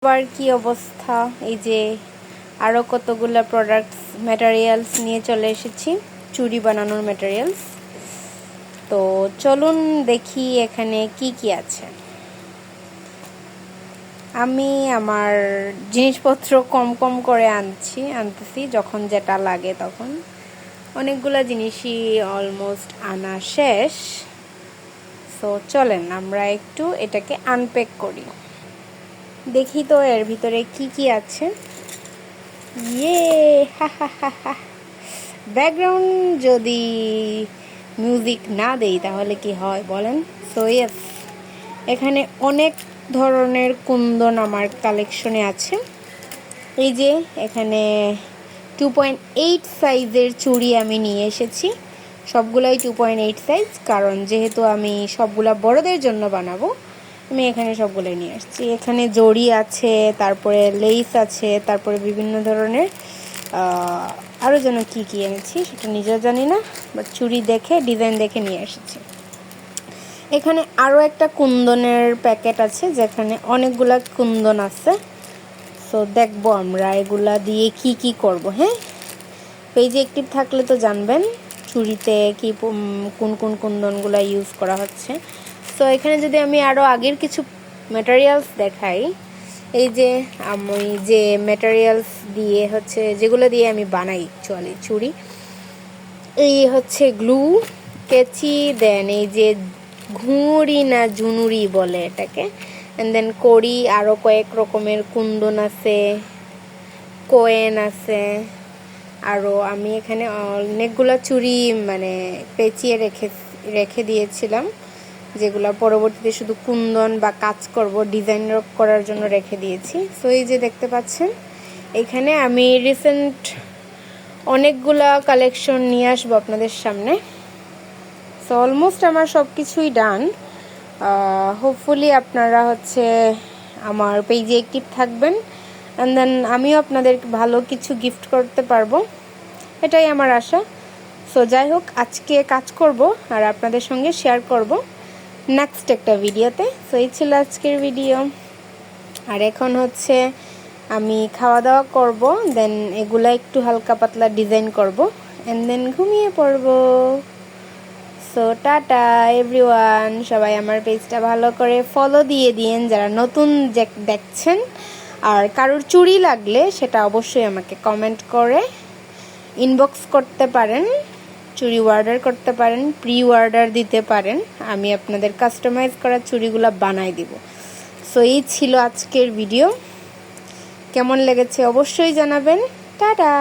আবার কি অবস্থা, এই যে আরও কতগুলো প্রোডাক্টস ম্যাটেরিয়ালস নিয়ে চলে এসেছি, চুড়ি বানানোর ম্যাটেরিয়ালস। তো চলুন দেখি এখানে কি কি আছে। আমি আমার জিনিসপত্র কম কম করে আনতেছি, যখন যেটা লাগে তখন। অনেকগুলো জিনিসই অলমোস্ট আনা শেষ। সো চলেন আমরা একটু এটাকে আনপ্যাক করি, দেখি তো এর ভিতরে কি কি আছে। ইয়ে হা হা হা হা। ব্যাকগ্রাউন্ড যদি মিউজিক না দেই তাহলে কি হয় বলেন? সো ইয়েস, এখানে অনেক ধরনের কুন্দন আমার কালেকশনে আছে। এই যে এখানে 2.8 সাইজের চুড়ি আমি নিয়ে এসেছি। সবগুলাই 2.8 সাইজ, কারণ যেহেতু আমি সবগুলা বড়দের জন্য বানাবো, আমি এখানে সবগুলোই নিয়ে আসছি। এখানে জড়ি আছে, তারপরে লেস আছে, তারপরে বিভিন্ন ধরনের আরও যেন কী কী এনেছি সেটা নিজেও জানি না, বাট চুড়ি দেখে ডিজাইন দেখে নিয়ে এসেছি। এখানে আরও একটা কুন্দনের প্যাকেট আছে, যেখানে অনেকগুলা কুন্দন আছে। সো দেখবো আমরা এগুলা দিয়ে কি কি করব। হ্যাঁ, পেজে অ্যাক্টিভ থাকলে তো জানবেন চুড়িতে কি কোন কোন কুন্দনগুলো ইউজ করা হচ্ছে। সো এখানে যদি আমি আরও আগের কিছু ম্যাটেরিয়ালস দেখাই, এই যে আমি যে ম্যাটেরিয়ালস দিয়ে হচ্ছে, যেগুলো দিয়ে আমি বানাই অ্যাকচুয়ালি চুড়ি, এই হচ্ছে গ্লু, কেচি, দেন এই যে ঘুড়ি না ঝুনুরি বলে এটাকে, অ্যান্ড দেন কড়ি, আরও কয়েক রকমের কুন্দন আছে, কয়েন আছে। আরও আমি এখানে অনেকগুলো চুড়ি মানে পেঁচিয়ে রেখে দিয়েছিলাম, যেগুলো পরবর্তীতে শুধু কুন্দন বা কাজ করব, ডিজাইন করার জন্য রেখে দিয়েছি। সো এই যে দেখতে পাচ্ছেন, এখানে আমি রিসেন্ট অনেকগুলা কালেকশন নিয়ে আসবো আপনাদের সামনে। সো অলমোস্ট আমার সব কিছুই ডান। হোপফুলি আপনারা হচ্ছে আমার পেজে অ্যাক্টিভ থাকবেন, অ্যান্ড দেন আমিও আপনাদের ভালো কিছু গিফট করতে পারবো, এটাই আমার আশা। সো যাই হোক, আজকে কাজ করব আর আপনাদের সঙ্গে শেয়ার করব নেক্সট একটা ভিডিওতে। সো এই ছিল আজকের ভিডিও। আর এখন হচ্ছে আমি খাওয়া দাওয়া করব, দেন এগুলা একটু হালকা পাতলা ডিজাইন করব, অ্যান্ড দেন ঘুমিয়ে পড়ব। সো টাটা এভরিওয়ান, সবাই আমার পেজটা ভালো করে ফলো দিয়ে দিন যারা নতুন দেখছেন। আর কারোর চুড়ি লাগলে সেটা অবশ্যই আমাকে কমেন্ট করে ইনবক্স করতে পারেন, চুড়ি অর্ডার করতে পারেন, প্রি অর্ডার দিতে পারেন, আমি আপনাদের কাস্টমাইজ করা চুড়িগুলো বানাই দিব। সো এই ছিল আজকের ভিডিও, কেমন লেগেছে অবশ্যই জানাবেন। টাটা।